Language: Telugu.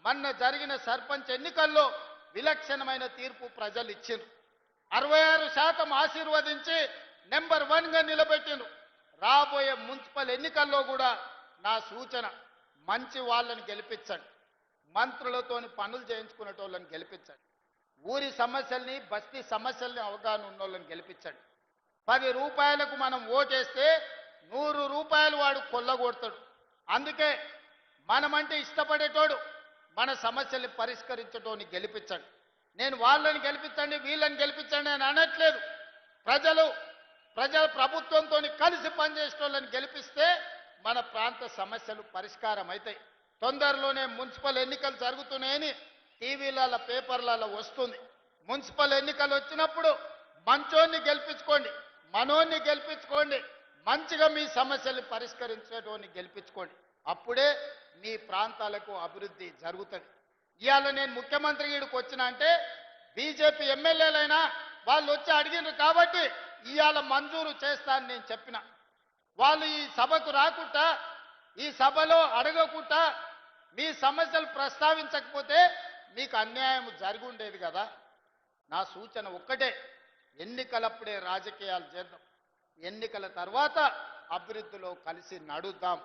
మొన్న జరిగిన సర్పంచ్ ఎన్నికల్లో విలక్షణమైన తీర్పు ప్రజలు ఇచ్చిండ్రు. 66% ఆశీర్వదించి నెంబర్ 1గా నిలబెట్టిండ్రు. రాబోయే మున్సిపల్ ఎన్నికల్లో కూడా నా సూచన మంచి వాళ్ళని గెలిపించండి, మంత్రులతోని పనులు చేయించుకునేటోళ్ళని గెలిపించండి, ఊరి సమస్యల్ని బస్తీ సమస్యల్ని అవగాహన ఉన్నోళ్ళని గెలిపించండి. 10 రూపాయలకు మనం ఓటేస్తే 100 రూపాయలు వాడు కొల్లగొడతాడు. అందుకే మనమంటే ఇష్టపడేటోడు మన సమస్యల్ని పరిష్కరించటోని గెలిపించండి. నేను వాళ్ళని గెలిపించండి వీళ్ళని గెలిపించండి అని అనట్లేదు. ప్రజల ప్రభుత్వంతో కలిసి పనిచేసేటోళ్ళని గెలిపిస్తే మన ప్రాంత సమస్యలు పరిష్కారం అవుతాయి. తొందరలోనే మున్సిపల్ ఎన్నికలు జరుగుతున్నాయని టీవీలలో పేపర్లలో వస్తుంది. మున్సిపల్ ఎన్నికలు వచ్చినప్పుడు మంచోన్ని గెలిపించుకోండి, మనోన్ని గెలిపించుకోండి, మంచిగా మీ సమస్యల్ని పరిష్కరించేటోని గెలిపించుకోండి. అప్పుడే మీ ప్రాంతాలకు అభివృద్ధి జరుగుతుంది. ఇవాళ నేను ముఖ్యమంత్రి ఈడికి వచ్చిన అంటే బీజేపీ ఎమ్మెల్యేలైనా వాళ్ళు వచ్చి అడిగినారు కాబట్టి ఇవాళ మంజూరు చేస్తానని నేను చెప్పిన. వాళ్ళు ఈ సభకు రాకుండా, ఈ సభలో అడగకుండా మీ సమస్యలు ప్రస్తావించకపోతే మీకు అన్యాయం జరిగి ఉండేది కదా. నా సూచన ఒక్కటే, ఎన్నికలప్పుడే రాజకీయాలు చేద్దాం, ఎన్నికల తర్వాత అభివృద్ధిలో కలిసి నడుద్దాం.